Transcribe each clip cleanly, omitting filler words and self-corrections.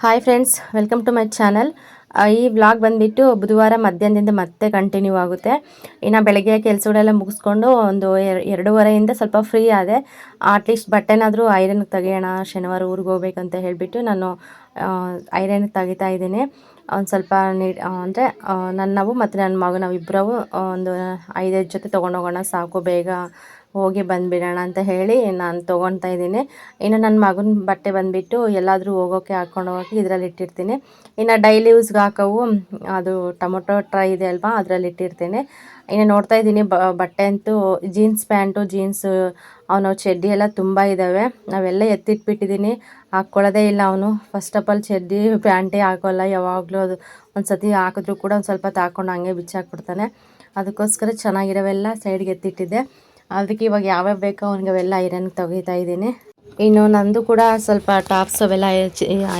Hi friends, welcome to my channel. ಈ vlog ಬಂದುಬಿಟ್ಟು ಬುಧವಾರ ಮಧ್ಯಾಹ್ನದಿಂದ ಮತ್ತೆ ಕಂಟಿನ್ಯೂ ಆಗುತ್ತೆ. ಇನ್ನು ಬೆಳಗ್ಗೆ ಕೆಲಸಗಳೆಲ್ಲ ಮುಗಿಸ್ಕೊಂಡು ಒಂದು 2:30 ಸ್ವಲ್ಪ ಫ್ರೀ ಆದೆ. ಅಟ್ಲೀಸ್ಟ್ ಬಟ್ಟೆನಾದರೂ ಐರನ್ಗೆ ತೆಗೆಯೋಣ, ಶನಿವಾರ ಊರಿಗೆ ಹೋಗ್ಬೇಕಂತ ಹೇಳಿಬಿಟ್ಟು ನಾನು ಐರನ್ಗೆ ತೆಗಿತಾ ಇದ್ದೀನಿ. ಒಂದು ಸ್ವಲ್ಪ ಅಂದರೆ ನಾವು ಮತ್ತು ನನ್ನ ಮಗ ನಾವಿಬ್ಬರು ಒಂದು 5 ಜೊತೆ ತೊಗೊಂಡೋಗೋಣ, ಸಾಕು ಬೇಗ ಹೋಗಿ ಬಂದುಬಿಡೋಣ ಅಂತ ಹೇಳಿ ನಾನು ತೊಗೊಳ್ತಾ ಇದ್ದೀನಿ. ಇನ್ನು ನನ್ನ ಮಗನ ಬಟ್ಟೆ ಬಂದುಬಿಟ್ಟು ಎಲ್ಲಾದರೂ ಹೋಗೋಕ್ಕೆ ಹಾಕ್ಕೊಂಡು ಹೋಗೋಕ್ಕೆ ಇದರಲ್ಲಿ ಇಟ್ಟಿರ್ತೀನಿ. ಇನ್ನು ಡೈಲಿ ಯೂಸ್ಗೆ ಹಾಕೋವು ಅದು ಟೊಮೊಟೊ ಟ್ರೈ ಇದೆ ಅಲ್ವಾ, ಅದರಲ್ಲಿ ಇಟ್ಟಿರ್ತೀನಿ. ಇನ್ನು ನೋಡ್ತಾ ಇದ್ದೀನಿ ಬಟ್ಟೆ ಅಂತೂ ಜೀನ್ಸ್ ಪ್ಯಾಂಟು, ಜೀನ್ಸು, ಅವನು ಚಡ್ಡಿ ಎಲ್ಲ ತುಂಬ ಇದ್ದಾವೆ. ನಾವೆಲ್ಲ ಎತ್ತಿಟ್ಬಿಟ್ಟಿದ್ದೀನಿ, ಹಾಕ್ಕೊಳ್ಳೋದೇ ಇಲ್ಲ ಅವನು. ಫಸ್ಟ್ ಆಫ್ ಆಲ್ ಚಡ್ಡಿ ಪ್ಯಾಂಟೇ ಹಾಕೋಲ್ಲ ಯಾವಾಗಲೂ. ಅದು ಒಂದು ಸತಿ ಹಾಕಿದ್ರೂ ಕೂಡ ಒಂದು ಸ್ವಲ್ಪ ಹಾಕ್ಕೊಂಡು ಹಂಗೆ ಬಿಚ್ಚಾಕ್ಬಿಡ್ತಾನೆ. ಅದಕ್ಕೋಸ್ಕರ ಚೆನ್ನಾಗಿರೋವೆಲ್ಲ ಸೈಡ್ಗೆ ಎತ್ತಿಟ್ಟಿದ್ದೆ. ಅದಕ್ಕೆ ಇವಾಗ ಯಾವ್ಯಾವ ಬೇಕೋ ಅವ್ನಿಗೆ ಅವೆಲ್ಲ ಐರನ್ಗೆ ತೆಗಿತಾ ಇದ್ದೀನಿ. ಇನ್ನು ನಂದು ಕೂಡ ಸ್ವಲ್ಪ ಟಾಪ್ಸ್ ಅವೆಲ್ಲ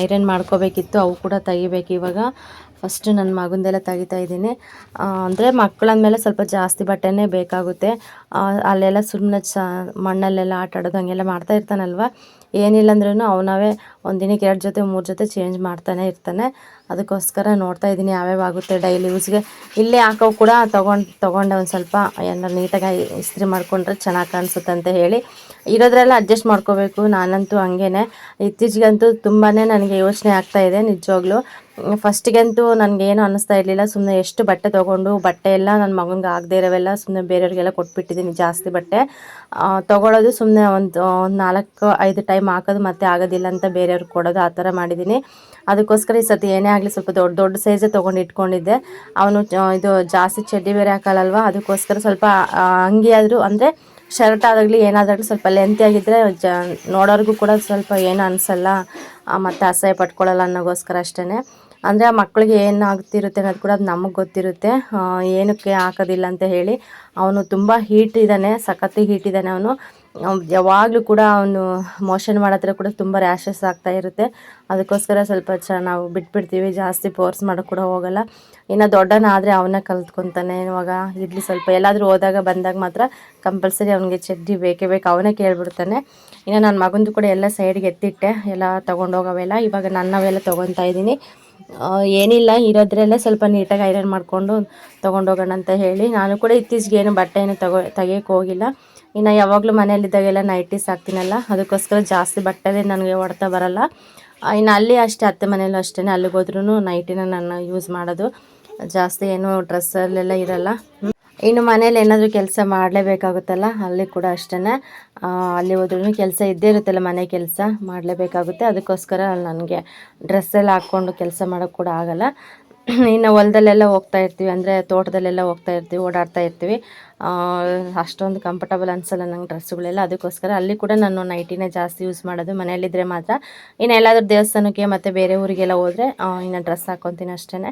ಐರನ್ ಮಾಡ್ಕೋಬೇಕಿತ್ತು, ಅವು ಕೂಡ ತೆಗಿಬೇಕು ಇವಾಗ. ಫಸ್ಟು ನನ್ನ ಮಗಂದೆಲ್ಲ ತೆಗಿತಾ ಇದ್ದೀನಿ. ಅಂದರೆ ಮಕ್ಕಳಂದಮೇಲೆ ಸ್ವಲ್ಪ ಜಾಸ್ತಿ ಬಟ್ಟೆನೇ ಬೇಕಾಗುತ್ತೆ. ಅಲ್ಲೆಲ್ಲ ಸುಮ್ಮನೆ ಮಣ್ಣಲ್ಲೆಲ್ಲ ಆಟ ಆಡೋದು ಹಂಗೆಲ್ಲ ಮಾಡ್ತಾ ಇರ್ತಾನಲ್ವ. ಏನಿಲ್ಲ ಅಂದ್ರೂ ಅವನವೇ ಒಂದು ದಿನಕ್ಕೆ 2 ಜೊತೆ 3 ಜೊತೆ ಚೇಂಜ್ ಮಾಡ್ತಾನೆ ಇರ್ತಾನೆ. ಅದಕ್ಕೋಸ್ಕರ ನೋಡ್ತಾ ಇದ್ದೀನಿ ಯಾವ್ಯಾವ ಆಗುತ್ತೆ ಡೈಲಿ ಯೂಸ್ಗೆ. ಇಲ್ಲೇ ಹಾಕೋ ಕೂಡ ತೊಗೊಂಡೆ ಒಂದು ಸ್ವಲ್ಪ ಏನಾರು ನೀಟಾಗಿ ಇಸ್ತ್ರಿ ಮಾಡಿಕೊಂಡ್ರೆ ಚೆನ್ನಾಗಿ ಕಾಣಿಸುತ್ತೆ ಅಂತ ಹೇಳಿ ಇರೋದ್ರೆಲ್ಲ ಅಡ್ಜಸ್ಟ್ ಮಾಡ್ಕೋಬೇಕು. ನಾನಂತೂ ಹಂಗೇ ಇತ್ತೀಚೆಗಂತೂ ತುಂಬಾ ನನಗೆ ಯೋಚನೆ ಆಗ್ತಾಯಿದೆ ನಿಜವಾಗ್ಲೂ. ಫಸ್ಟಿಗಂತೂ ನನಗೇನು ಅನ್ನಿಸ್ತಾ ಇರಲಿಲ್ಲ. ಸುಮ್ಮನೆ ಎಷ್ಟು ಬಟ್ಟೆ ತೊಗೊಂಡು ಬಟ್ಟೆ ಎಲ್ಲ ನನ್ನ ಮಗನಿಗೆ ಆಗದೆ ಇರೋವೆಲ್ಲ ಸುಮ್ಮನೆ ಬೇರೆಯವ್ರಿಗೆಲ್ಲ ಕೊಟ್ಬಿಟ್ಟಿದ್ದೀನಿ. ಜಾಸ್ತಿ ಬಟ್ಟೆ ತೊಗೊಳೋದು ಸುಮ್ಮನೆ ಒಂದು 4-5 ಟೈಮ್ ಹಾಕೋದು ಮತ್ತೆ ಆಗೋದಿಲ್ಲ ಅಂತ ಬೇರೆಯವ್ರಿಗೆ ಕೊಡೋದು, ಆ ಥರ ಮಾಡಿದ್ದೀನಿ. ಅದಕ್ಕೋಸ್ಕರ ಈ ಸತಿ ಏನೇ ಆಗಲಿ ಸ್ವಲ್ಪ ದೊಡ್ಡ ಸೈಜೇ ತೊಗೊಂಡು ಇಟ್ಕೊಂಡಿದ್ದೆ. ಅವನು ಇದು ಜಾಸ್ತಿ ಚಡ್ಡಿ ಬೇರೆ ಹಾಕಲ್ಲಲ್ವ, ಅದಕ್ಕೋಸ್ಕರ ಸ್ವಲ್ಪ ಅಂಗಿ ಆದರೂ ಅಂದರೆ ಶರ್ಟ್ ಆದಾಗಲಿ ಏನಾದಾಗಲಿ ಸ್ವಲ್ಪ ಲೆಂತಿಯಾಗಿದ್ದರೆ ನೋಡೋರಿಗೂ ಕೂಡ ಸ್ವಲ್ಪ ಏನು ಅನಿಸಲ್ಲ, ಮತ್ತು ಅಸಹ್ಯ ಪಟ್ಕೊಳ್ಳಲ್ಲ ಅನ್ನೋಗೋಸ್ಕರ ಅಷ್ಟೇ. ಅಂದರೆ ಆ ಮಕ್ಕಳಿಗೆ ಏನು ಆಗ್ತಿರುತ್ತೆ ಅನ್ನೋದು ಕೂಡ ಅದು ನಮಗೆ ಗೊತ್ತಿರುತ್ತೆ, ಏನಕ್ಕೆ ಹಾಕೋದಿಲ್ಲ ಅಂತ ಹೇಳಿ. ಅವನು ತುಂಬ ಹೀಟ್ ಇದ್ದಾನೆ, ಸಖತ್ತು ಹೀಟ್ ಇದ್ದಾನೆ ಅವನು. ಯಾವಾಗಲೂ ಕೂಡ ಅವನು ಮೋಷನ್ ಮಾಡೋತ್ರ ಕೂಡ ತುಂಬ ರ್ಯಾಷಸ್ ಆಗ್ತಾ ಇರುತ್ತೆ. ಅದಕ್ಕೋಸ್ಕರ ಸ್ವಲ್ಪ ನಾವು ಬಿಟ್ಬಿಡ್ತೀವಿ, ಜಾಸ್ತಿ ಫೋರ್ಸ್ ಮಾಡೋಕ್ಕೆ ಕೂಡ ಹೋಗಲ್ಲ. ಇನ್ನು ದೊಡ್ಡನಾದರೆ ಅವನ್ನ ಕಲ್ತ್ಕೊತಾನೆ. ಇವಾಗ ಇರಲಿ, ಸ್ವಲ್ಪ ಎಲ್ಲಾದರೂ ಹೋದಾಗ ಬಂದಾಗ ಮಾತ್ರ ಕಂಪಲ್ಸರಿ ಅವನಿಗೆ ಚಡ್ಡಿ ಬೇಕೇ ಬೇಕು, ಅವನೇ ಕೇಳಿಬಿಡ್ತಾನೆ. ಇನ್ನು ನನ್ನ ಮಗಂದು ಕೂಡ ಎಲ್ಲ ಸೈಡ್ಗೆ ಎತ್ತಿಟ್ಟೆ, ಎಲ್ಲ ತೊಗೊಂಡೋಗವೆಲ್ಲ. ಇವಾಗ ನನ್ನವೆಲ್ಲ ತೊಗೊತಾ ಇದ್ದೀನಿ. ಏನಿಲ್ಲ, ಇರೋದ್ರಲ್ಲೇ ಸ್ವಲ್ಪ ನೀಟಾಗಿ ಐರನ್ ಮಾಡಿಕೊಂಡು ತೊಗೊಂಡೋಗೋಣ ಅಂತ ಹೇಳಿ. ನಾನು ಕೂಡ ಇತ್ತೀಚೆಗೆ ಏನು ಬಟ್ಟೆಯನ್ನು ತೆಗಿಯೋಕ್ಕೆ ಹೋಗಿಲ್ಲ. ಇನ್ನು ಯಾವಾಗಲೂ ಮನೆಯಲ್ಲಿದ್ದಾಗೆಲ್ಲ ನೈಟೀಸ್ ಹಾಕ್ತೀನಲ್ಲ, ಅದಕ್ಕೋಸ್ಕರ ಜಾಸ್ತಿ ಬಟ್ಟೆದೇ ನನಗೆ ಹೊಡ್ತಾ ಬರಲ್ಲ. ಇನ್ನು ಅಲ್ಲಿ ಅಷ್ಟೇ, ಅತ್ತೆ ಮನೆಯಲ್ಲೂ ಅಷ್ಟೇ, ಅಲ್ಲಿಗೆ ಹೋದ್ರೂ ನೈಟಿನ ನಾನು ಯೂಸ್ ಮಾಡೋದು. ಜಾಸ್ತಿ ಏನು ಡ್ರೆಸ್ಸಲ್ಲೆಲ್ಲ ಇರಲ್ಲ. ಇನ್ನು ಮನೇಲಿ ಏನಾದರೂ ಕೆಲಸ ಮಾಡಲೇಬೇಕಾಗುತ್ತಲ್ಲ, ಅಲ್ಲಿ ಕೂಡ ಅಷ್ಟೇ. ಅಲ್ಲಿ ಹೋದ್ರೂ ಕೆಲಸ ಇದ್ದೇ ಇರುತ್ತಲ್ಲ, ಮನೆ ಕೆಲಸ ಮಾಡಲೇಬೇಕಾಗುತ್ತೆ. ಅದಕ್ಕೋಸ್ಕರ ನನಗೆ ಡ್ರೆಸ್ಸೆಲ್ಲ ಹಾಕ್ಕೊಂಡು ಕೆಲಸ ಮಾಡೋಕ್ಕೆ ಕೂಡ ಆಗೋಲ್ಲ. ಇನ್ನು ಹೊಲದಲ್ಲೆಲ್ಲ ಹೋಗ್ತಾ ಇರ್ತೀವಿ, ಅಂದರೆ ತೋಟದಲ್ಲೆಲ್ಲ ಹೋಗ್ತಾ ಇರ್ತೀವಿ, ಓಡಾಡ್ತಾ ಇರ್ತೀವಿ. ಅಷ್ಟೊಂದು ಕಂಫರ್ಟಬಲ್ ಅನಿಸಲ್ಲ ನಂಗೆ ಡ್ರೆಸ್ಸುಗಳೆಲ್ಲ. ಅದಕ್ಕೋಸ್ಕರ ಅಲ್ಲಿ ಕೂಡ ನಾನು ನೈಟಿನೇ ಜಾಸ್ತಿ ಯೂಸ್ ಮಾಡೋದು, ಮನೆಯಲ್ಲಿದ್ದರೆ ಮಾತ್ರ. ಇನ್ನು ಎಲ್ಲಾದರೂ ದೇವಸ್ಥಾನಕ್ಕೆ ಮತ್ತು ಬೇರೆ ಊರಿಗೆಲ್ಲ ಹೋದರೆ ಇನ್ನು ಡ್ರೆಸ್ ಹಾಕ್ಕೊತೀನಿ ಅಷ್ಟೇ.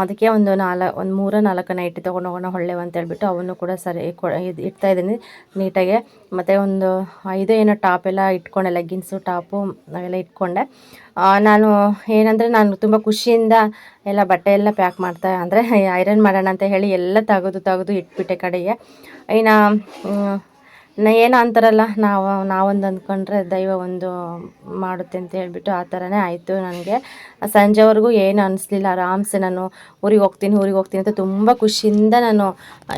ಅದಕ್ಕೆ ಒಂದು 3-4 ನೈಟಿ ತೊಗೊಂಡು ಹೋಗೋಣ ಒಳ್ಳೆವು ಅಂತ ಹೇಳ್ಬಿಟ್ಟು ಅವನ್ನು ಕೂಡ ಸರಿ ಇಡ್ತಾಯಿದ್ದೀನಿ ನೀಟಾಗೆ. ಮತ್ತು ಒಂದು 5 ಏನೋ ಟಾಪೆಲ್ಲ ಇಟ್ಕೊಂಡೆ, ಲೆಗ್ಗಿನ್ಸು ಟಾಪು ಅವೆಲ್ಲ ಇಟ್ಕೊಂಡೆ. ನಾನು ಏನಂದರೆ ನಾನು ತುಂಬ ಖುಷಿಯಿಂದ ಎಲ್ಲ ಬಟ್ಟೆ ಎಲ್ಲ ಪ್ಯಾಕ್ ಮಾಡ್ತಾ, ಅಂದರೆ ಐರನ್ ಮಾಡೋಣ ಅಂತ ಹೇಳಿ ಎಲ್ಲ ತೆಗೆದು ಇಟ್ಬಿಟ್ಟೆ ಕಡೆಗೆ. ಇನ್ನು ಏನೋ ಅಂತಾರಲ್ಲ, ನಾವೊಂದು ಅಂದ್ಕೊಂಡ್ರೆ ದೈವ ಒಂದು ಮಾಡುತ್ತೆ ಅಂತ ಹೇಳ್ಬಿಟ್ಟು ಆ ಥರನೇ ಆಯಿತು ನನಗೆ. ಸಂಜೆವರೆಗೂ ಏನು ಅನ್ನಿಸ್ಲಿಲ್ಲ, ಆರಾಮ್ಸೆ ನಾನು ಊರಿಗೆ ಹೋಗ್ತೀನಿ ಅಂತ ತುಂಬ ಖುಷಿಯಿಂದ ನಾನು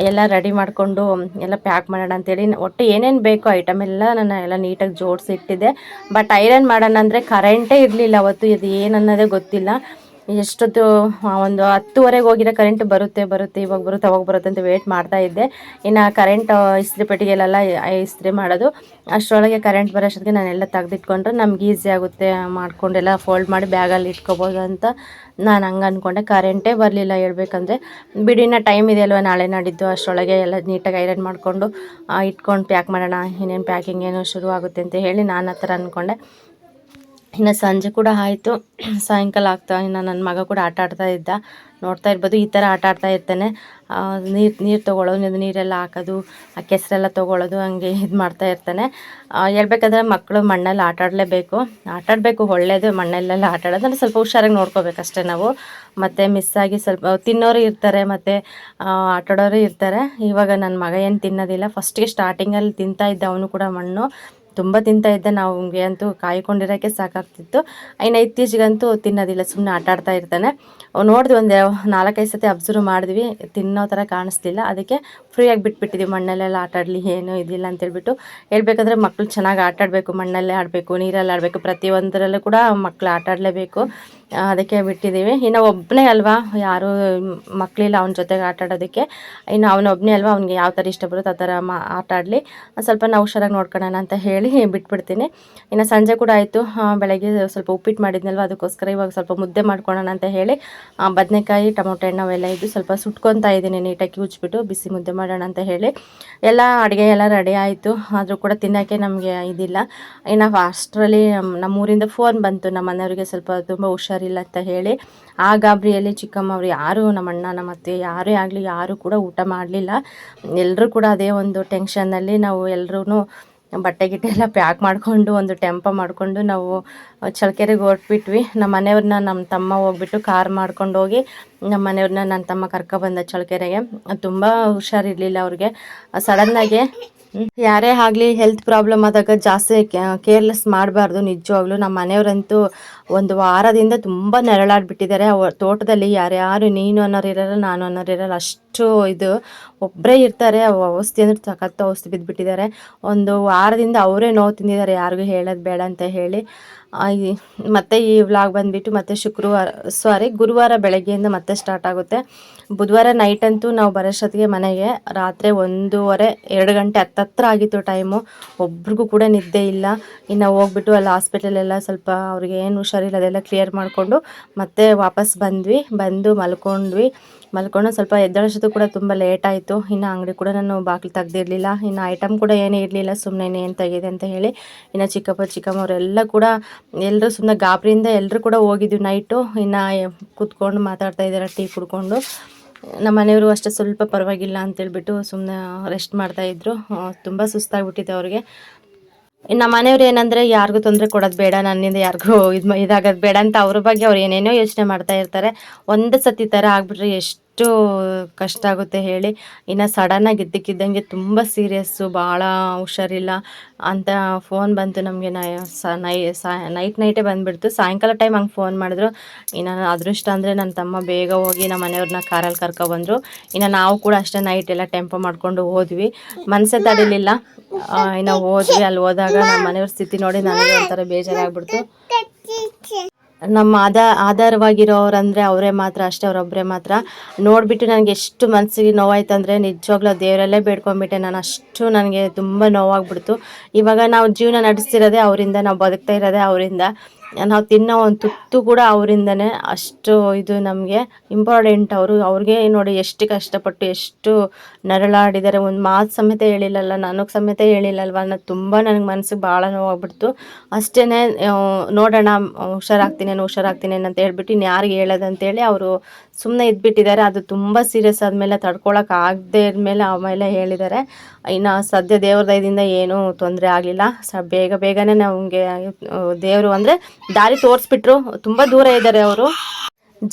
ಎಲ್ಲ ರೆಡಿ ಮಾಡಿಕೊಂಡು ಎಲ್ಲ ಪ್ಯಾಕ್ ಮಾಡೋಣ ಅಂತೇಳಿ ಒಟ್ಟು ಏನೇನು ಬೇಕೋ ಐಟಮ್ ಎಲ್ಲ ನಾನು ಎಲ್ಲ ನೀಟಾಗಿ ಜೋಡಿಸಿ ಇಟ್ಟಿದ್ದೆ. ಬಟ್ ಐರನ್ ಮಾಡೋಣ ಅಂದರೆ ಕರೆಂಟೇ ಇರಲಿಲ್ಲ ಅವತ್ತು. ಇದು ಏನನ್ನೋದೇ ಗೊತ್ತಿಲ್ಲ. ಎಷ್ಟೊತ್ತು ಒಂದು 10:30 ಹೋಗಿರೋ ಕರೆಂಟ್ ಬರುತ್ತೆ, ಇವಾಗ ಬರುತ್ತೆ ಅವಾಗ ಬರುತ್ತೆ ಅಂತ ವೇಟ್ ಮಾಡ್ತಾ ಇದ್ದೆ. ಇನ್ನು ಕರೆಂಟ್ ಇಸ್ತ್ರಿ ಪೆಟ್ಟಿಗೆಲೆಲ್ಲ ಇಸ್ತ್ರಿ ಮಾಡೋದು, ಅಷ್ಟರೊಳಗೆ ಕರೆಂಟ್ ಬರೋಷ್ಟೊತ್ತಿಗೆ ನಾನೆಲ್ಲ ತೆಗೆದಿಟ್ಕೊಂಡ್ರೆ ನಮ್ಗೆ ಈಸಿ ಆಗುತ್ತೆ, ಮಾಡ್ಕೊಂಡೆಲ್ಲ ಫೋಲ್ಡ್ ಮಾಡಿ ಬ್ಯಾಗಲ್ಲಿ ಇಟ್ಕೊಬೋದು ಅಂತ ನಾನು ಹಂಗೆ ಅಂದ್ಕೊಂಡೆ. ಕರೆಂಟೇ ಬರಲಿಲ್ಲ ಹೇಳ್ಬೇಕಂದ್ರೆ. ಬಿಡಿನ ಟೈಮ್ ಇದೆ ಅಲ್ವ, ನಾಳೆ ನಾಡಿದ್ದು, ಅಷ್ಟರೊಳಗೆ ಎಲ್ಲ ನೀಟಾಗಿ ಐರನ್ ಮಾಡಿಕೊಂಡು ಇಟ್ಕೊಂಡು ಪ್ಯಾಕ್ ಮಾಡೋಣ, ಇನ್ನೇನು ಪ್ಯಾಕಿಂಗ್ ಏನೋ ಶುರು ಆಗುತ್ತೆ ಅಂತ ಹೇಳಿ ನಾನು ಆ ಥರ ಅಂದ್ಕೊಂಡೆ. ಇನ್ನು ಸಂಜೆ ಕೂಡ ಆಯಿತು, ಸಾಯಂಕಾಲ ಆಗ್ತಾ. ಇನ್ನು ನನ್ನ ಮಗ ಕೂಡ ಆಟ ಆಡ್ತಾ ಇದ್ದ, ನೋಡ್ತಾ ಇರ್ಬೋದು. ಈ ಥರ ಆಟ ಆಡ್ತಾ ಇರ್ತಾನೆ. ನೀರು ತೊಗೊಳ್ಳೋದು, ನೀರೆಲ್ಲ ಹಾಕೋದು, ಆ ಕೆಸರೆಲ್ಲ ತೊಗೊಳ್ಳೋದು, ಹಂಗೆ ಇದು ಮಾಡ್ತಾ ಇರ್ತಾನೆ. ಹೇಳ್ಬೇಕಂದ್ರೆ ಮಕ್ಕಳು ಮಣ್ಣಲ್ಲಿ ಆಟಾಡಬೇಕು, ಒಳ್ಳೆಯದು ಮಣ್ಣಲ್ಲೆಲ್ಲ ಆಟ ಆಡೋದು. ಅಂದರೆ ಸ್ವಲ್ಪ ಹುಷಾರಾಗಿ ನೋಡ್ಕೋಬೇಕಷ್ಟೇ ನಾವು. ಮತ್ತು ಮಿಸ್ಸಾಗಿ ಸ್ವಲ್ಪ ತಿನ್ನೋರು ಇರ್ತಾರೆ, ಮತ್ತು ಆಟಾಡೋರು ಇರ್ತಾರೆ. ಇವಾಗ ನನ್ನ ಮಗ ಏನು ತಿನ್ನೋದಿಲ್ಲ. ಫಸ್ಟಿಗೆ ಸ್ಟಾರ್ಟಿಂಗಲ್ಲಿ ತಿಂತಾ ಇದ್ದ ಅವನು ಕೂಡ ಮಣ್ಣು. ತುಂಬ ತಿಂತಾ ಇದ್ದ. ನಮಗೆ ಅಂತೂ ಕಾಯ್ಕೊಂಡಿರೋಕ್ಕೆ ಸಾಕಾಗ್ತಿತ್ತು. ಇನ್ನು ಇತ್ತೀಚೆಗಂತೂ ತಿನ್ನೋದಿಲ್ಲ, ಸುಮ್ಮನೆ ಆಟ ಆಡ್ತಾ ಇರ್ತಾನೆ. ನೋಡಿದ್ವಿ, ಒಂದು 4-5 ಸತಿ ಅಬ್ಸರ್ವ್ ಮಾಡಿದ್ವಿ, ತಿನ್ನೋ ಥರ ಕಾಣಿಸ್ಲಿಲ್ಲ. ಅದಕ್ಕೆ ಫ್ರೀಯಾಗಿ ಬಿಟ್ಬಿಟ್ಟಿದ್ವಿ, ಮಣ್ಣಲ್ಲೆಲ್ಲ ಆಟ ಆಡಲಿ, ಏನೂ ಇದಿಲ್ಲ ಅಂತೇಳ್ಬಿಟ್ಟು. ಹೇಳ್ಬೇಕಂದ್ರೆ ಮಕ್ಕಳು ಚೆನ್ನಾಗಿ ಆಟ ಆಡಬೇಕು, ಮಣ್ಣಲ್ಲೇ ಆಡಬೇಕು, ನೀರಲ್ಲಿ ಆಡಬೇಕು, ಪ್ರತಿಯೊಂದರಲ್ಲೂ ಕೂಡ ಮಕ್ಕಳು ಆಟ ಆಡಲೇಬೇಕು. ಅದಕ್ಕೆ ಬಿಟ್ಟಿದ್ದೀವಿ. ಇನ್ನು ಒಬ್ಬನೇ ಅಲ್ವಾ, ಯಾರೂ ಮಕ್ಕಳಿಲ್ಲ ಅವನ ಜೊತೆಗೆ ಆಟ ಆಡೋದಕ್ಕೆ. ಇನ್ನು ಅವನೊಬ್ಬನೇ ಅಲ್ವಾ, ಅವ್ನಿಗೆ ಯಾವ ಥರ ಇಷ್ಟ ಬರುತ್ತೆ ಆ ಥರ ಆಟ ಆಡಲಿ, ಸ್ವಲ್ಪ ನಾವು ಹುಷಾರಾಗಿ ನೋಡ್ಕೊಳ್ಳೋಣ ಅಂತ ಹೇಳಿ ಬಿಟ್ಬಿಡ್ತೀನಿ. ಇನ್ನು ಸಂಜೆ ಕೂಡ ಆಯಿತು. ಬೆಳಗ್ಗೆ ಸ್ವಲ್ಪ ಉಪ್ಪಿಟ್ಟು ಮಾಡಿದ್ನಲ್ವ, ಅದಕ್ಕೋಸ್ಕರ ಇವಾಗ ಸ್ವಲ್ಪ ಮುದ್ದೆ ಮಾಡ್ಕೊಳ್ಳೋಣ ಅಂತ ಹೇಳಿ ಬದನೆಕಾಯಿ, ಟೊಮೊಟೊ ಹಣ್ಣು ಅವೆಲ್ಲ ಇದ್ದು ಸ್ವಲ್ಪ ಸುಟ್ಕೊತಾ ಇದ್ದೀನಿ, ನೀಟಾಗಿ ಕಿವುಚ್ಬಿಟ್ಟು ಬಿಸಿ ಮುದ್ದೆ ಮಾಡೋಣ ಅಂತ ಹೇಳಿ. ಎಲ್ಲ ಅಡುಗೆ ಎಲ್ಲ ರೆಡಿ ಆಯಿತು. ಆದರೂ ಕೂಡ ತಿನ್ನೋಕ್ಕೆ ನಮಗೆ ಇದಿಲ್ಲ. ಇನ್ನು ಅಷ್ಟರಲ್ಲಿ ನಮ್ಮೂರಿಂದ ಫೋನ್ ಬಂತು, ನಮ್ಮ ಮನೆಯವರಿಗೆ ಸ್ವಲ್ಪ ತುಂಬ ಹುಷಾರಿಲ್ಲ ಅಂತ ಹೇಳಿ. ಆ ಗಾಬರಿಯಲ್ಲಿ ಚಿಕ್ಕಮ್ಮ ಅವರು ಯಾರು, ನಮ್ಮ ಅಣ್ಣ, ನಮ್ಮ ಅತ್ತೆ ಯಾರೇ ಆಗಲಿ ಯಾರೂ ಕೂಡ ಊಟ ಮಾಡಲಿಲ್ಲ. ಎಲ್ಲರೂ ಕೂಡ ಅದೇ ಒಂದು ಟೆನ್ಷನ್ನಲ್ಲಿ ನಾವು ಎಲ್ಲರೂ ಬಟ್ಟೆ ಗಿಟ್ಟೆ ಎಲ್ಲ ಪ್ಯಾಕ್ ಮಾಡಿಕೊಂಡು ಒಂದು ಟೆಂಪೋ ಮಾಡಿಕೊಂಡು ನಾವು ಚಳ್ಳಕೆರೆಗೆ ಹೊರಟ್ಬಿಟ್ವಿ. ನಮ್ಮ ಮನೆಯವ್ರನ್ನ ನಮ್ಮ ತಮ್ಮ ಹೋಗ್ಬಿಟ್ಟು ಕಾರ್ ಮಾಡ್ಕೊಂಡು ಹೋಗಿ ನಮ್ಮ ಮನೆಯವ್ರನ್ನ ನನ್ನ ತಮ್ಮ ಕರ್ಕೊಬಂದ ಚಳ್ಳಕೆರೆಗೆ. ತುಂಬ ಹುಷಾರಿರಲಿಲ್ಲ ಅವ್ರಿಗೆ. ಸಡನ್ನಾಗಿ ಯಾರೇ ಆಗಲಿ ಹೆಲ್ತ್ ಪ್ರಾಬ್ಲಮ್ ಆದಾಗ ಜಾಸ್ತಿ ಕೇರ್ಲೆಸ್ ಮಾಡಬಾರ್ದು. ನಿಜವಾಗ್ಲೂ ನಮ್ಮ ಮನೆಯವರಂತೂ ಒಂದು ವಾರದಿಂದ ತುಂಬ ನೆರಳಾಡ್ಬಿಟ್ಟಿದ್ದಾರೆ. ತೋಟದಲ್ಲಿ ಯಾರ್ಯಾರು ನೀನು ಅನ್ನೋರು ಇರಲ್ಲ, ನಾನು ಅನ್ನೋರು ಇರಲ್ಲ, ಅಷ್ಟು ಇದು ಒಬ್ಬರೇ ಇರ್ತಾರೆ. ಔಷಧಿ ಅಂದ್ರೆ ಸಖತ್ತು ಔಷಧಿ ಬಿದ್ದುಬಿಟ್ಟಿದ್ದಾರೆ. ಒಂದು ವಾರದಿಂದ ಅವರೇ ನೋವು ತಿಂದಿದ್ದಾರೆ, ಯಾರಿಗೂ ಹೇಳೋದು ಬೇಡ ಅಂತ ಹೇಳಿ. ಮತ್ತು ಈ ವ್ಲಾಗ್ ಬಂದುಬಿಟ್ಟು ಮತ್ತೆ ಗುರುವಾರ ಬೆಳಗ್ಗೆಯಿಂದ ಮತ್ತೆ ಸ್ಟಾರ್ಟ್ ಆಗುತ್ತೆ. ಬುಧವಾರ ನೈಟ್ ಅಂತೂ ನಾವು ಬರೋಷ್ಟೊತ್ತಿಗೆ ಮನೆಗೆ ರಾತ್ರಿ 1:30-2 ಗಂಟೆ ಹತ್ತತ್ರ ಆಗಿತ್ತು ಟೈಮು. ಒಬ್ರಿಗೂ ಕೂಡ ನಿದ್ದೆ ಇಲ್ಲ. ಇನ್ನು ಹೋಗ್ಬಿಟ್ಟು ಅಲ್ಲಿ ಹಾಸ್ಪಿಟಲೆಲ್ಲ ಸ್ವಲ್ಪ ಅವ್ರಿಗೆ ಏನು ಹುಷಾರಿಲ್ಲ ಅದೆಲ್ಲ ಕ್ಲಿಯರ್ ಮಾಡಿಕೊಂಡು ಮತ್ತೆ ವಾಪಸ್ ಬಂದು ಮಲ್ಕೊಂಡು ಸ್ವಲ್ಪ ಎದ್ದೇಳೋಷ್ಟೊತ್ತು ಕೂಡ ತುಂಬ ಲೇಟ್ ಆಯಿತು. ಇನ್ನು ಅಂಗಡಿ ಕೂಡ ನಾನು ಬಾಗಿಲು ತೆಗ್ದಿರಲಿಲ್ಲ. ಇನ್ನು ಐಟಮ್ ಕೂಡ ಏನೂ ಇರಲಿಲ್ಲ, ಸುಮ್ಮನೆ ಏನು ತೆಗಿದೆ ಅಂತ ಹೇಳಿ. ಇನ್ನು ಚಿಕ್ಕಮ್ಮವರೆಲ್ಲ ಕೂಡ ಎಲ್ಲರೂ ಸುಮ್ಮನೆ ಗಾಬರಿಯಿಂದ ಎಲ್ಲರೂ ಕೂಡ ಹೋಗಿದ್ವಿ ನೈಟು. ಇನ್ನು ಕೂತ್ಕೊಂಡು ಮಾತಾಡ್ತಾ ಇದ್ದಾರೆ ಟೀ ಕುಡ್ಕೊಂಡು. ನಮ್ಮ ಮನೆಯವರು ಅಷ್ಟೇ ಸ್ವಲ್ಪ ಪರವಾಗಿಲ್ಲ ಅಂತೇಳ್ಬಿಟ್ಟು ಸುಮ್ಮನೆ ರೆಸ್ಟ್ ಮಾಡ್ತಾಯಿದ್ರು. ತುಂಬ ಸುಸ್ತಾಗ್ಬಿಟ್ಟಿದೆ ಅವ್ರಿಗೆ. ನಮ್ಮ ಮನೆಯವ್ರು ಏನಂದರೆ ಯಾರಿಗೂ ತೊಂದರೆ ಕೊಡೋದು ಬೇಡ, ನನ್ನಿಂದ ಯಾರಿಗೂ ಇದಾಗೋದು ಬೇಡ ಅಂತ ಅವ್ರ ಬಗ್ಗೆ ಅವ್ರು ಏನೇನೋ ಯೋಚನೆ ಮಾಡ್ತಾ ಇರ್ತಾರೆ. ಒಂದು ಸತಿ ಥರ ಆಗ್ಬಿಟ್ರೆ ಎಷ್ಟು ಕಷ್ಟ ಆಗುತ್ತೆ ಹೇಳಿ. ಇನ್ನು ಸಡನ್ನಾಗಿ ಇದ್ದಕ್ಕಿದ್ದಂಗೆ ತುಂಬ ಸೀರಿಯಸ್ಸು, ಭಾಳ ಹುಷಾರಿಲ್ಲ ಅಂತ ಫೋನ್ ಬಂತು ನಮಗೆ. ನೈಟೇ ಬಂದುಬಿಡ್ತು. ಸಾಯಂಕಾಲ ಟೈಮ್ ಹಂಗೆ ಫೋನ್ ಮಾಡಿದ್ರು. ಇನ್ನು ಅದೃಷ್ಟ ಅಂದರೆ ನನ್ನ ತಮ್ಮ ಬೇಗ ಹೋಗಿ ನಮ್ಮ ಮನೆಯವ್ರನ್ನ ಕಾರಲ್ಲಿ ಕರ್ಕೊಬಂದರು. ಇನ್ನು ನಾವು ಕೂಡ ಅಷ್ಟೇ ನೈಟ್ ಎಲ್ಲ ಟೆಂಪೋ ಮಾಡ್ಕೊಂಡು ಹೋದ್ವಿ. ಮನಸ್ಸೇ ತಡಿಲಿಲ್ಲ. ಇನ್ನು ಹೋದ್ವಿ. ಅಲ್ಲಿ ಹೋದಾಗ ನಮ್ಮ ಮನೆಯವ್ರ ಸ್ಥಿತಿ ನೋಡಿ ನನಗೆ ಒಂಥರ ಬೇಜಾರಾಗ್ಬಿಡ್ತು. ನಮ್ಮ ಆಧಾರವಾಗಿರೋರಂದರೆ ಅವರೇ ಮಾತ್ರ, ಅಷ್ಟೇ, ಅವರೊಬ್ಬರೇ ಮಾತ್ರ. ನೋಡಿಬಿಟ್ಟು ನನಗೆ ಎಷ್ಟು ಮನಸ್ಸಿಗೆ ನೋವಾಯ್ತು ಅಂದರೆ ನಿಜವಾಗ್ಲೂ ದೇವರಲ್ಲೇ ಬೇಡ್ಕೊಂಡ್ಬಿಟ್ಟೆ ನಾನು. ಅಷ್ಟು ನನಗೆ ತುಂಬ ನೋವಾಗ್ಬಿಡ್ತು. ಇವಾಗ ನಾವು ಜೀವನ ನಡೆಸ್ತಿರೋದೇ ಅವರಿಂದ, ನಾವು ಬದುಕ್ತಾ ಇರೋದೇ ಅವರಿಂದ, ನಾವು ತಿನ್ನೋ ಒಂದು ತುತ್ತು ಕೂಡ ಅವರಿಂದನೇ. ಅಷ್ಟು ಇದು ನಮಗೆ ಇಂಪಾರ್ಟೆಂಟ್. ಅವ್ರಿಗೆ ನೋಡಿ ಎಷ್ಟು ಕಷ್ಟಪಟ್ಟು ಎಷ್ಟು ನರಳಾಡಿದ್ದಾರೆ. ಒಂದು ಮಾತು ಸಮೇತ ಹೇಳಿಲ್ಲಲ್ಲ, ನನಗೆ ಸಮೇತ ಹೇಳಿಲ್ಲಲ್ವ ಅನ್ನೋದು ತುಂಬ ನನಗೆ ಮನಸ್ಸಿಗೆ ಭಾಳ ನೋವಾಗ್ಬಿಡ್ತು. ಅಷ್ಟೇ, ನೋಡೋಣ ಹುಷಾರಾಗ್ತೀನಿ ಅಂತ ಹೇಳ್ಬಿಟ್ಟು ಇನ್ನು ಯಾರಿಗೆ ಹೇಳೋದಂತೇಳಿ ಅವರು ಸುಮ್ಮನೆ ಇದ್ಬಿಟ್ಟಿದ್ದಾರೆ. ಅದು ತುಂಬ ಸೀರಿಯಸ್ ಆದಮೇಲೆ ತಡ್ಕೊಳಕ್ಕೆ ಆಗದೆ ಇದ್ಮೇಲೆ ಆಮೇಲೆ ಹೇಳಿದ್ದಾರೆ. ಇನ್ನು ಸದ್ಯ ದೇವ್ರ ದಯದಿಂದ ಏನೂ ತೊಂದರೆ ಆಗಲಿಲ್ಲ. ಬೇಗನೆ ನಮಗೆ ದೇವರು ಅಂದರೆ ದಾರಿ ತೋರಿಸ್ಬಿಟ್ರು. ತುಂಬ ದೂರ ಇದ್ದಾರೆ ಅವರು.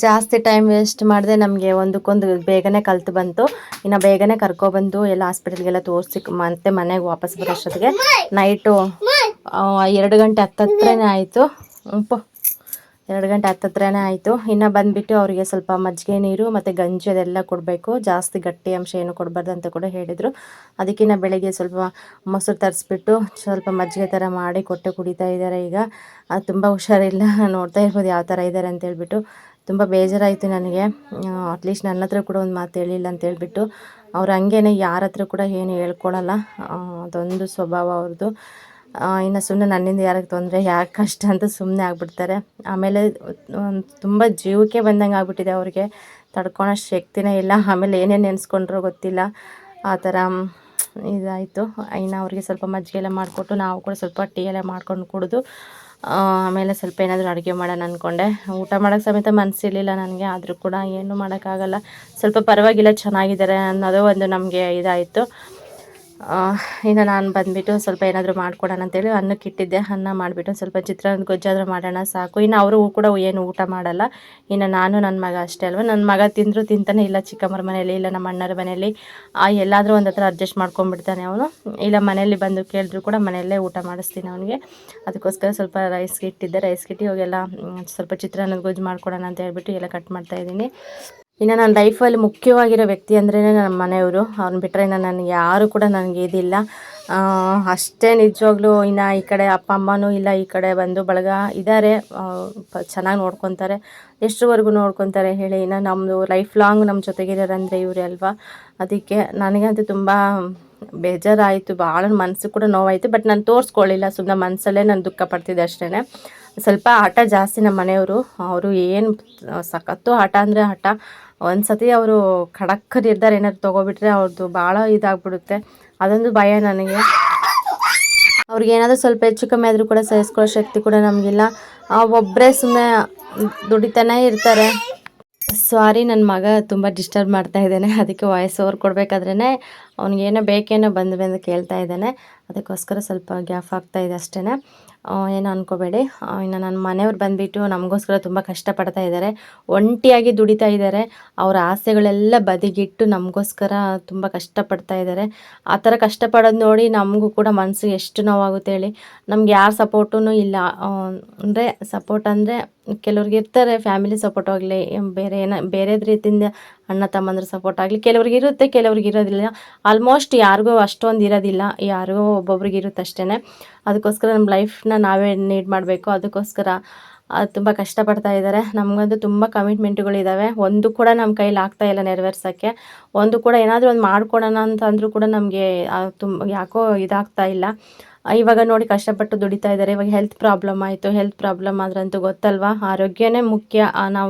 ಜಾಸ್ತಿ ಟೈಮ್ ವೇಸ್ಟ್ ಮಾಡಿದೆ. ನಮಗೆ ಒಂದಕ್ಕೊಂದು ಬೇಗನೆ ಕಲ್ತು ಬಂತು. ಇನ್ನು ಬೇಗನೆ ಕರ್ಕೊಬಂದು ಎಲ್ಲ ಹಾಸ್ಪಿಟಲ್ಗೆಲ್ಲ ತೋರಿಸಿ ಮತ್ತೆ ಮನೆಗೆ ವಾಪಸ್ ಬರೋಷ್ಟೊತ್ತಿಗೆ ನೈಟು 2 ಗಂಟೆ ಹತ್ತತ್ರನೇ ಆಯಿತು. 2 ಗಂಟೆ ಹತ್ತತ್ರನೇ ಆಯಿತು. ಇನ್ನು ಬಂದುಬಿಟ್ಟು ಅವರಿಗೆ ಸ್ವಲ್ಪ ಮಜ್ಜಿಗೆ ನೀರು ಮತ್ತು ಗಂಜಿ ಅದೆಲ್ಲ ಕೊಡಬೇಕು. ಜಾಸ್ತಿ ಗಟ್ಟಿ ಅಂಶ ಏನು ಕೊಡಬಾರ್ದು ಅಂತ ಕೂಡ ಹೇಳಿದರು. ಅದಕ್ಕಿಂತ ಬೆಳಗ್ಗೆ ಸ್ವಲ್ಪ ಮೊಸರು ತರಿಸ್ಬಿಟ್ಟು ಸ್ವಲ್ಪ ಮಜ್ಜಿಗೆ ಥರ ಮಾಡಿ ಕೊಟ್ಟೆ ಕುಡಿತಾ ಇದ್ದಾರೆ. ಈಗ ಅದು ತುಂಬ ಹುಷಾರಿಲ್ಲ, ನೋಡ್ತಾ ಇರ್ಬೋದು ಯಾವ ಥರ ಇದ್ದಾರೆ ಅಂತೇಳ್ಬಿಟ್ಟು. ತುಂಬ ಬೇಜಾರಾಯಿತು ನನಗೆ. ಅಟ್ಲೀಸ್ಟ್ ನನ್ನ ಹತ್ರ ಕೂಡ ಒಂದು ಮಾತು ಹೇಳಿಲ್ಲ ಅಂತೇಳ್ಬಿಟ್ಟು. ಅವ್ರು ಹಂಗೇನೆ ಯಾರ ಹತ್ರ ಕೂಡ ಏನು ಹೇಳ್ಕೊಳಲ್ಲ, ಅದೊಂದು ಸ್ವಭಾವ ಅವ್ರದ್ದು. ಇನ್ನು ಸುಮ್ಮನೆ ನನ್ನಿಂದ ಯಾರಿಗೆ ತೊಂದರೆ, ಯಾಕೆ ಕಷ್ಟ ಅಂತ ಸುಮ್ಮನೆ ಆಗಿಬಿಡ್ತಾರೆ. ಆಮೇಲೆ ತುಂಬ ಜೀವಕ್ಕೆ ಬಂದಂಗೆ ಆಗ್ಬಿಟ್ಟಿದೆ ಅವ್ರಿಗೆ, ತಡ್ಕೊಳೋ ಶಕ್ತಿನೇ ಇಲ್ಲ. ಆಮೇಲೆ ಏನೇನು ನೆನೆಸ್ಕೊಂಡ್ರೋ ಗೊತ್ತಿಲ್ಲ, ಆ ಥರ ಇದಾಯಿತು. ಇನ್ನು ಅವ್ರಿಗೆ ಸ್ವಲ್ಪ ಮಜ್ಜಿಗೆ ಎಲ್ಲ ಮಾಡಿಕೊಟ್ಟು ನಾವು ಕೂಡ ಸ್ವಲ್ಪ ಟೀ ಎಲ್ಲ ಮಾಡ್ಕೊಂಡು ಕುಡಿದು ಆಮೇಲೆ ಸ್ವಲ್ಪ ಏನಾದರೂ ಅಡುಗೆ ಮಾಡೋಣ ಅಂದ್ಕೊಂಡೆ. ಊಟ ಮಾಡೋಕ್ಕೆ ಸಮೇತ ಮನಸ್ಸಿರಲಿಲ್ಲ ನನಗೆ. ಆದರೂ ಕೂಡ ಏನು ಮಾಡೋಕ್ಕಾಗಲ್ಲ. ಸ್ವಲ್ಪ ಪರವಾಗಿಲ್ಲ, ಚೆನ್ನಾಗಿದ್ದಾರೆ ಅನ್ನೋದು ಒಂದು ನಮಗೆ ಇದಾಯಿತು. ಇನ್ನು ನಾನು ಬಂದುಬಿಟ್ಟು ಸ್ವಲ್ಪ ಏನಾದರೂ ಮಾಡ್ಕೊಡೋಣ ಅಂತೇಳಿ ಅನ್ನಕ್ಕೆ ಇಟ್ಟಿದ್ದೆ. ಅನ್ನ ಮಾಡಿಬಿಟ್ಟು ಸ್ವಲ್ಪ ಚಿತ್ರಾನ್ನದ ಗೊಜ್ಜಾದರೂ ಮಾಡೋಣ ಸಾಕು. ಇನ್ನು ಅವರು ಕೂಡ ಏನು ಊಟ ಮಾಡಲ್ಲ. ಇನ್ನು ನಾನು ನನ್ನ ಮಗ ಅಷ್ಟೇ ಅಲ್ವ. ನನ್ನ ಮಗ ತಿಂದರೂ ತಿಂತಾನೆ, ಇಲ್ಲ ಚಿಕ್ಕಮ್ಮರ ಮನೇಲಿ, ಇಲ್ಲ ನಮ್ಮ ಅಣ್ಣರ ಮನೇಲಿ ಎಲ್ಲಾದರೂ ಒಂದು ಹತ್ರ ಅಡ್ಜಸ್ಟ್ ಮಾಡ್ಕೊಂಡ್ಬಿಡ್ತಾನೆ ಅವನು. ಇಲ್ಲ ಮನೇಲಿ ಬಂದು ಕೇಳಿದ್ರು ಕೂಡ ಮನೆಯಲ್ಲೇ ಊಟ ಮಾಡಿಸ್ತೀನಿ ಅವನಿಗೆ. ಅದಕ್ಕೋಸ್ಕರ ಸ್ವಲ್ಪ ರೈಸ್ಗೆ ಇಟ್ಟಿದ್ದೆ. ರೈಸ್ಗೆ ಇಟ್ಟು ಇವಾಗೆಲ್ಲ ಸ್ವಲ್ಪ ಚಿತ್ರಾನ್ನದ ಗೊಜ್ಜು ಮಾಡ್ಕೊಡೋಣ ಅಂತ ಹೇಳ್ಬಿಟ್ಟು ಎಲ್ಲ ಕಟ್ ಮಾಡ್ತಾಯಿದ್ದೀನಿ. ಇನ್ನು ನನ್ನ ಲೈಫಲ್ಲಿ ಮುಖ್ಯವಾಗಿರೋ ವ್ಯಕ್ತಿ ಅಂದ್ರೇ ನಮ್ಮ ಮನೆಯವರು. ಅವ್ರನ್ನ ಬಿಟ್ಟರೆ ಇನ್ನು ನನಗೆ ಯಾರು ಕೂಡ ನನಗೆ ಇದಿಲ್ಲ. ಅಷ್ಟೇ ನಿಜವಾಗ್ಲೂ. ಇನ್ನು ಈ ಕಡೆ ಅಪ್ಪ ಅಮ್ಮನೂ ಇಲ್ಲ, ಈ ಕಡೆ ಬಂದು ಬಳಗ ಇದ್ದಾರೆ, ಚೆನ್ನಾಗಿ ನೋಡ್ಕೊತಾರೆ. ಎಷ್ಟರವರೆಗೂ ನೋಡ್ಕೊತಾರೆ ಹೇಳಿ. ಇನ್ನು ನಮ್ಮದು ಲೈಫ್ ಲಾಂಗ್ ನಮ್ಮ ಜೊತೆಗಿರೋರಂದರೆ ಇವರೇ ಅಲ್ವಾ. ಅದಕ್ಕೆ ನನಗಂತೂ ತುಂಬ ಬೇಜಾರಾಯಿತು, ಭಾಳ ಮನಸ್ಸು ಕೂಡ ನೋವಾಯಿತು. ಬಟ್ ನಾನು ತೋರಿಸ್ಕೊಳ್ಳಿಲ್ಲ, ಸುಮ್ಮನೆ ಮನಸ್ಸಲ್ಲೇ ನಾನು ದುಃಖ ಪಡ್ತಿದ್ದೆ ಅಷ್ಟೇ. ಸ್ವಲ್ಪ ಆಟ ಜಾಸ್ತಿ ನಮ್ಮ ಮನೆಯವರು. ಅವರು ಏನು ಸಖತ್ತು ಆಟ ಅಂದರೆ ಆಟ. ಒಂದು ಸತಿ ಅವರು ಖಡಕ್ ನಿರ್ಧಾರ ಏನಾದ್ರು ತೊಗೊಬಿಟ್ರೆ ಅವ್ರದ್ದು ಭಾಳ ಇದಾಗ್ಬಿಡುತ್ತೆ. ಅದೊಂದು ಭಯ ನನಗೆ. ಅವ್ರಿಗೇನಾದರೂ ಸ್ವಲ್ಪ ಹೆಚ್ಚು ಕಮ್ಮಿ ಆದರೂ ಕೂಡ ಸಹಿಸ್ಕೊಳ್ಳೋ ಶಕ್ತಿ ಕೂಡ ನಮಗಿಲ್ಲ. ಒಬ್ಬರೇ ಸುಮ್ಮನೆ ದುಡಿತಾನೇ ಇರ್ತಾರೆ. ಸಾರಿ, ನನ್ನ ಮಗ ತುಂಬ ಡಿಸ್ಟರ್ಬ್ ಮಾಡ್ತಾ ಇದ್ದಾನೆ. ಅದಕ್ಕೆ ವಾಯ್ಸ್ ಓವರ್ ಕೊಡಬೇಕಾದ್ರೇ ಅವ್ನಿಗೇನೋ ಬೇಕೇನೋ ಬಂದು ಕೇಳ್ತಾ ಇದ್ದಾನೆ. ಅದಕ್ಕೋಸ್ಕರ ಸ್ವಲ್ಪ ಗ್ಯಾಪ್ ಆಗ್ತಾಯಿದೆ ಅಷ್ಟೇ. ಏನು ಅಂದ್ಕೋಬೇಡಿ. ಇನ್ನು ನನ್ನ ಮನೆಯವ್ರು ಬಂದುಬಿಟ್ಟು ನಮಗೋಸ್ಕರ ತುಂಬ ಕಷ್ಟಪಡ್ತಾ ಇದ್ದಾರೆ. ಒಂಟಿಯಾಗಿ ದುಡಿತಾ ಇದ್ದಾರೆ. ಅವರ ಆಸೆಗಳೆಲ್ಲ ಬದಿಗಿಟ್ಟು ನಮಗೋಸ್ಕರ ತುಂಬ ಕಷ್ಟಪಡ್ತಾ ಇದ್ದಾರೆ. ಆ ಥರ ಕಷ್ಟಪಡೋದು ನೋಡಿ ನಮಗೂ ಕೂಡ ಮನಸ್ಸಿಗೆ ಎಷ್ಟು ನೋವಾಗುತ್ತೆ ಹೇಳಿ. ನಮ್ಗೆ ಯಾರ ಸಪೋರ್ಟೂ ಇಲ್ಲ. ಅಂದರೆ ಸಪೋರ್ಟ್ ಅಂದರೆ ಕೆಲವ್ರಿಗೆ ಇರ್ತಾರೆ, ಫ್ಯಾಮಿಲಿ ಸಪೋರ್ಟ್ ಆಗಲಿ, ಬೇರೆದು ರೀತಿಯಿಂದ ಅಣ್ಣ ತಮ್ಮಂದ್ರ ಸಪೋರ್ಟ್ ಆಗಲಿ ಕೆಲವ್ರಿಗೆ ಇರುತ್ತೆ, ಕೆಲವ್ರಿಗೆ ಇರೋದಿಲ್ಲ. ಆಲ್ಮೋಸ್ಟ್ ಯಾರಿಗೂ ಅಷ್ಟೊಂದು ಇರೋದಿಲ್ಲ, ಯಾರಿಗೋ ಒಬ್ಬೊಬ್ರಿಗೆ ಇರುತ್ತೆ ಅಷ್ಟೇ. ಅದಕ್ಕೋಸ್ಕರ ನಮ್ಮ ಲೈಫ್ನ ನಾವೇ ನೀಡ್ ಮಾಡಬೇಕು. ಅದಕ್ಕೋಸ್ಕರ ತುಂಬ ಕಷ್ಟಪಡ್ತಾ ಇದ್ದಾರೆ. ನಮಗಂತೂ ತುಂಬ ಕಮಿಟ್ಮೆಂಟ್ಗಳಿದ್ದಾವೆ. ಒಂದು ಕೂಡ ನಮ್ಮ ಕೈಲಿ ಆಗ್ತಾಯಿಲ್ಲ ನೆರವೇರ್ಸೋಕ್ಕೆ. ಒಂದು ಕೂಡ ಏನಾದರೂ ಒಂದು ಮಾಡ್ಕೊಡೋಣ ಅಂತಂದರೂ ಕೂಡ ನಮಗೆ ತುಂಬ ಯಾಕೋ ಇದಾಗ್ತಾ ಇಲ್ಲ. ಇವಾಗ ನೋಡಿ ಕಷ್ಟಪಟ್ಟು ದುಡಿತಾ ಇದ್ದಾರೆ. ಇವಾಗ ಹೆಲ್ತ್ ಪ್ರಾಬ್ಲಮ್ ಆಯಿತು. ಹೆಲ್ತ್ ಪ್ರಾಬ್ಲಮ್ ಆದ್ರಂತೂ ಗೊತ್ತಲ್ವಾ, ಆರೋಗ್ಯನೇ ಮುಖ್ಯ.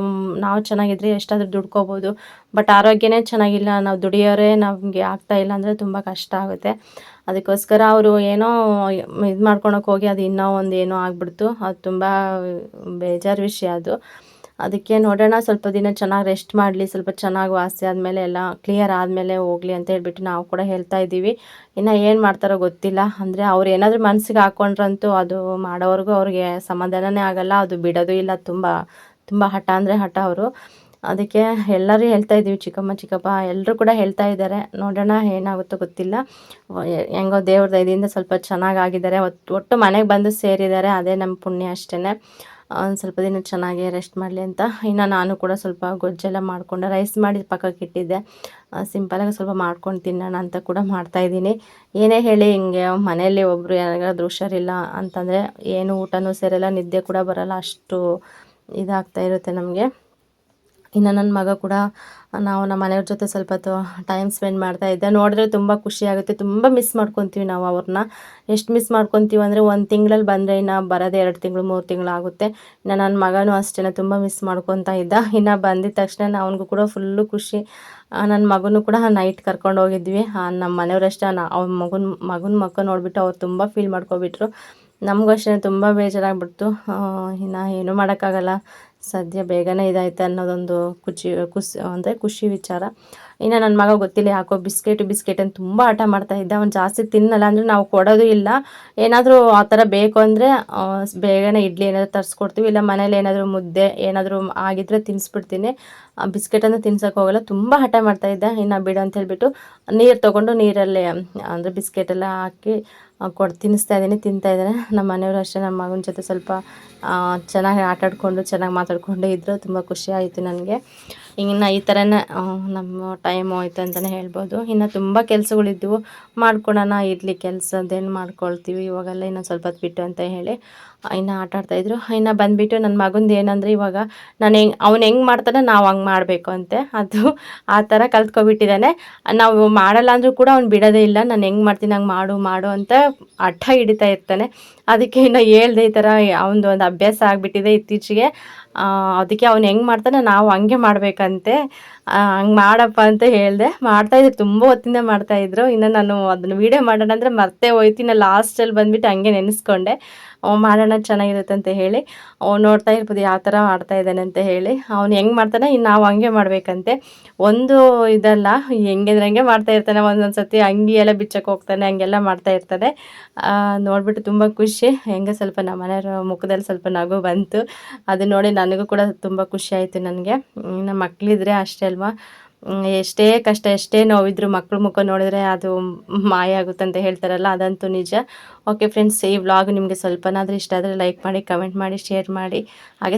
ನಾವು ಚೆನ್ನಾಗಿದ್ರೆ ಎಷ್ಟಾದರೂ ದುಡ್ಕೋಬೋದು. ಬಟ್ ಆರೋಗ್ಯನೇ ಚೆನ್ನಾಗಿಲ್ಲ, ನಾವು ದುಡಿಯೋರೇ ನಮಗೆ ಆಗ್ತಾಯಿಲ್ಲ ಅಂದರೆ ತುಂಬ ಕಷ್ಟ ಆಗುತ್ತೆ. ಅದಕ್ಕೋಸ್ಕರ ಅವರು ಏನೋ ಇದು ಮಾಡ್ಕೊಳಕ್ಕೆ ಹೋಗಿ ಅದು ಇನ್ನೂ ಒಂದು ಏನೋ ಆಗಿಬಿಡ್ತು. ಅದು ತುಂಬ ಬೇಜಾರು ವಿಷಯ ಅದು. ಅದಕ್ಕೆ ನೋಡೋಣ, ಸ್ವಲ್ಪ ದಿನ ಚೆನ್ನಾಗಿ ರೆಸ್ಟ್ ಮಾಡಲಿ, ಸ್ವಲ್ಪ ಚೆನ್ನಾಗಿ ವಾಸಿ ಆದಮೇಲೆ ಎಲ್ಲ ಕ್ಲಿಯರ್ ಆದಮೇಲೆ ಹೋಗಲಿ ಅಂತ ಹೇಳ್ಬಿಟ್ಟು ನಾವು ಕೂಡ ಹೇಳ್ತಾ ಇದ್ದೀವಿ. ಇನ್ನು ಏನು ಮಾಡ್ತಾರೋ ಗೊತ್ತಿಲ್ಲ. ಅಂದರೆ ಅವ್ರು ಏನಾದರೂ ಮನಸ್ಸಿಗೆ ಹಾಕ್ಕೊಂಡ್ರಂತೂ ಅದು ಮಾಡೋವರೆಗೂ ಅವ್ರಿಗೆ ಸಮಾಧಾನನೇ ಆಗೋಲ್ಲ. ಅದು ಬಿಡೋದು ಇಲ್ಲ. ತುಂಬ ತುಂಬ ಹಠ ಅಂದರೆ ಹಠ ಅವರು. ಅದಕ್ಕೆ ಎಲ್ಲರೂ ಹೇಳ್ತಾ ಇದ್ದೀವಿ, ಚಿಕ್ಕಪ್ಪ ಎಲ್ಲರೂ ಕೂಡ ಹೇಳ್ತಾ ಇದ್ದಾರೆ. ನೋಡೋಣ ಏನಾಗುತ್ತೋ ಗೊತ್ತಿಲ್ಲ. ಹೆಂಗೋ ದೇವ್ರ ದಯದಿಂದ ಸ್ವಲ್ಪ ಚೆನ್ನಾಗಾಗಿದ್ದಾರೆ. ಒಟ್ಟು ಮನೆಗೆ ಬಂದು ಸೇರಿದ್ದಾರೆ, ಅದೇ ನಮ್ಮ ಪುಣ್ಯ ಅಷ್ಟೇ. ಒಂದು ಸ್ವಲ್ಪ ದಿನ ಚೆನ್ನಾಗಿ ರೆಸ್ಟ್ ಮಾಡಲಿ ಅಂತ. ಇನ್ನು ನಾನು ಕೂಡ ಸ್ವಲ್ಪ ಗೊಜ್ಜೆಲ್ಲ ಮಾಡಿಕೊಂಡೆ, ರೈಸ್ ಮಾಡಿ ಪಕ್ಕಕ್ಕೆ ಇಟ್ಟಿದ್ದೆ. ಸಿಂಪಲಾಗಿ ಸ್ವಲ್ಪ ಮಾಡ್ಕೊಂಡು ತಿನ್ನೋಣ ಅಂತ ಕೂಡ ಮಾಡ್ತಾಯಿದ್ದೀನಿ. ಏನೇ ಹೇಳಿ ಹಿಂಗೆ ಮನೆಯಲ್ಲಿ ಒಬ್ಬರು ಯಾರಿಗಾದ್ರೂ ಹುಷಾರಿಲ್ಲ ಅಂತಂದರೆ ಏನು ಊಟನೂ ಸೇರಲ್ಲ, ನಿದ್ದೆ ಕೂಡ ಬರೋಲ್ಲ, ಅಷ್ಟು ಇದಾಗ್ತಾ ಇರುತ್ತೆ ನಮಗೆ. ಇನ್ನು ನನ್ನ ಮಗ ಕೂಡ ನಾವು ನಮ್ಮ ಮನೆಯವ್ರ ಜೊತೆ ಸ್ವಲ್ಪ ಹೊತ್ತು ಟೈಮ್ ಸ್ಪೆಂಡ್ ಮಾಡ್ತಾಯಿದ್ದೆ. ನೋಡಿದ್ರೆ ತುಂಬ ಖುಷಿಯಾಗುತ್ತೆ. ತುಂಬ ಮಿಸ್ ಮಾಡ್ಕೊತೀವಿ ನಾವು ಅವ್ರನ್ನ. ಎಷ್ಟು ಮಿಸ್ ಮಾಡ್ಕೊತೀವಿ ಅಂದರೆ ಒಂದು ತಿಂಗಳಲ್ಲಿ ಬಂದರೆ ಇನ್ನು ಬರೋದೇ 2 ತಿಂಗಳು 3 ತಿಂಗಳು ಆಗುತ್ತೆ. ಇನ್ನು ನನ್ನ ಮಗನೂ ಅಷ್ಟೇ ತುಂಬ ಮಿಸ್ ಮಾಡ್ಕೊತಾ ಇದ್ದ. ಇನ್ನು ಬಂದಿದ್ದ ತಕ್ಷಣ ಅವನಿಗೂ ಕೂಡ ಫುಲ್ಲು ಖುಷಿ. ನನ್ನ ಮಗನೂ ಕೂಡ ನೈಟ್ ಕರ್ಕೊಂಡು ಹೋಗಿದ್ವಿ. ನಮ್ಮ ಮನೆಯವ್ರಷ್ಟೇ ಅವ್ನ ಮಗನ ಮುಖ ನೋಡಿಬಿಟ್ಟು ಅವ್ರು ತುಂಬ ಫೀಲ್ ಮಾಡ್ಕೊಬಿಟ್ರು. ನಮಗೂ ಅಷ್ಟೇ ತುಂಬ ಬೇಜಾರಾಗ್ಬಿಡ್ತು. ಇನ್ನು ಏನೂ ಮಾಡೋಕ್ಕಾಗಲ್ಲ, ಸದ್ಯ ಬೇಗನೆ ಇದಾಯ್ತು ಅನ್ನೋದೊಂದು ಖುಷಿ ವಿಚಾರ. ಇನ್ನು ನನ್ನ ಮಗ ಗೊತ್ತಿಲ್ಲ ಯಾಕೋ ಬಿಸ್ಕೆಟ್ ಅಂತ ತುಂಬ ಆಟ ಮಾಡ್ತಾಯಿದ್ದ. ಅವ್ನು ಜಾಸ್ತಿ ತಿನ್ನಲ್ಲ, ಅಂದರೆ ನಾವು ಕೊಡೋದು ಇಲ್ಲ. ಏನಾದರೂ ಆ ಥರ ಬೇಕು ಅಂದರೆ ಬೇಗನೆ ಇಡ್ಲಿ ಏನಾದರೂ ತರಿಸ್ಕೊಡ್ತೀವಿ, ಇಲ್ಲ ಮನೇಲಿ ಏನಾದರೂ ಮುದ್ದೆ ಏನಾದರೂ ಆಗಿದ್ದರೆ ತಿನ್ನಿಸ್ಬಿಡ್ತೀನಿ. ಬಿಸ್ಕೆಟನ್ನು ತಿನ್ಸೋಕೆ ಹೋಗಲ್ಲ, ತುಂಬ ಹಠ ಮಾಡ್ತಾಯಿದ್ದ. ಇನ್ನು ಬಿಡು ಅಂತ ಹೇಳ್ಬಿಟ್ಟು ನೀರು ತೊಗೊಂಡು ನೀರಲ್ಲೇ ಅಂದರೆ ಬಿಸ್ಕೆಟೆಲ್ಲ ಹಾಕಿ ತಿನ್ನಿಸ್ತಾ ಇದ್ದೀನಿ, ತಿಂತಾಯಿದ್ದಾನೆ. ನಮ್ಮ ಮನೆಯವರು ಅಷ್ಟೇ ನಮ್ಮ ಮಗನ ಜೊತೆ ಸ್ವಲ್ಪ ಚೆನ್ನಾಗಿ ಆಟಾಡಿಕೊಂಡು ಚೆನ್ನಾಗಿ ಮಾತಾಡಿಕೊಂಡು ಇದ್ದರು. ತುಂಬ ಖುಷಿ ಆಯಿತು ನನಗೆ. ಇನ್ನು ಈ ಥರನೇ ನಮ್ಮ ಟೈಮ್ ಹೋಯ್ತು ಅಂತಲೇ ಹೇಳ್ಬೋದು. ಇನ್ನು ತುಂಬ ಕೆಲಸಗಳಿದ್ದವು, ಮಾಡ್ಕೊಳೋಣ ಇರಲಿ, ಕೆಲಸದ್ದೇನು ಮಾಡ್ಕೊಳ್ತೀವಿ ಇವಾಗೆಲ್ಲ ಇನ್ನೊಂದು ಸ್ವಲ್ಪ ಹೊತ್ತು ಬಿಟ್ಟು ಅಂತ ಹೇಳಿ ಇನ್ನು ಆಟಾಡ್ತಾಯಿದ್ರು. ಇನ್ನು ಬಂದುಬಿಟ್ಟು ನನ್ನ ಮಗಂದು ಏನಂದರೆ ಇವಾಗ ಅವ್ನು ಹೆಂಗೆ ಮಾಡ್ತಾನೆ ನಾವು ಹಂಗೆ ಮಾಡಬೇಕು ಅಂತೆ. ಅದು ಆ ಥರ ಕಲ್ತ್ಕೊಬಿಟ್ಟಿದ್ದಾನೆ. ನಾವು ಮಾಡಲ್ಲ ಅಂದರೂ ಕೂಡ ಅವ್ನು ಬಿಡೋದೇ ಇಲ್ಲ. ನಾನು ಹೆಂಗೆ ಮಾಡ್ತೀನಿ ಹಂಗೆ ಮಾಡು ಅಂತ ಹಠ ಹಿಡಿತಾ ಇರ್ತಾನೆ. ಅದಕ್ಕೆ ಇನ್ನು ಹೇಳ್ದೆ ಈ ಥರ ಅವನದು ಒಂದು ಅಭ್ಯಾಸ ಆಗಿಬಿಟ್ಟಿದೆ ಇತ್ತೀಚೆಗೆ. ಅದಕ್ಕೆ ಅವ್ನು ಹೆಂಗೆ ಮಾಡ್ತಾನೆ ನಾವು ಹಂಗೆ ಮಾಡಬೇಕಂತೆ. ಹಂಗೆ ಮಾಡಪ್ಪ ಅಂತ ಹೇಳಿದೆ. ಮಾಡ್ತಾಯಿದ್ರು, ತುಂಬ ಹೊತ್ತಿಂದ ಮಾಡ್ತಾಯಿದ್ರು. ಇನ್ನು ನಾನು ಅದನ್ನು ವೀಡಿಯೋ ಮಾಡೋಣ ಅಂದರೆ ಮರ್ತೇ ಹೋಯ್ತು. ಇನ್ನು ಲಾಸ್ಟಲ್ಲಿ ಬಂದುಬಿಟ್ಟು ಹಂಗೆ ನೆನೆಸ್ಕೊಂಡೆ, ಮಾಡೋಣ ಚೆನ್ನಾಗಿರುತ್ತೆ ಅಂತ ಹೇಳಿ. ನೋಡ್ತಾ ಇರ್ಬೋದು ಯಾವ ಥರ ಮಾಡ್ತಾ ಇದ್ದಾನೆ ಅಂತ ಹೇಳಿ. ಅವ್ನು ಹೆಂಗೆ ಮಾಡ್ತಾನೆ ಇನ್ನು ನಾವು ಹಂಗೆ ಮಾಡಬೇಕಂತೆ. ಒಂದು ಇದಲ್ಲ, ಹೆಂಗಿದ್ರೆ ಹಂಗೆ ಮಾಡ್ತಾ ಇರ್ತಾನೆ. ಒಂದೊಂದು ಸತಿ ಅಂಗಿ ಎಲ್ಲ ಬಿಚ್ಚಕ್ಕೆ ಹೋಗ್ತಾನೆ, ಹಂಗೆಲ್ಲ ಮಾಡ್ತಾ ಇರ್ತಾನೆ. ನೋಡಿಬಿಟ್ಟು ತುಂಬ ಖುಷಿ. ಹೆಂಗೆ ಸ್ವಲ್ಪ ನಮ್ಮ ಮನೆಯವ್ರ ಮುಖದಲ್ಲಿ ಸ್ವಲ್ಪ ನಗು ಬಂತು. ಅದು ನೋಡಿ ನನಗೂ ಕೂಡ ತುಂಬ ಖುಷಿ ಆಯಿತು ನನಗೆ. ಇನ್ನು ಮಕ್ಕಳಿದ್ರೆ ಅಷ್ಟೇ ಅಲ್ವಾ, ಎಷ್ಟೇ ಕಷ್ಟ ಎಷ್ಟೇ ನೋವಿದ್ರು ಮಕ್ಕಳ ಮುಖ ನೋಡಿದ್ರೆ ಅದು ಮಾಯ ಆಗುತ್ತೆ ಅಂತ ಹೇಳ್ತಾರಲ್ಲ, ಅದಂತೂ ನಿಜ. ಓಕೆ ಫ್ರೆಂಡ್ಸ್, ಈ ವ್ಲಾಗ್ ನಿಮಗೆ ಸ್ವಲ್ಪನಾದರೂ ಇಷ್ಟ ಆದರೆ ಲೈಕ್ ಮಾಡಿ, ಕಮೆಂಟ್ ಮಾಡಿ, ಶೇರ್ ಮಾಡಿ. ಹಾಗೆ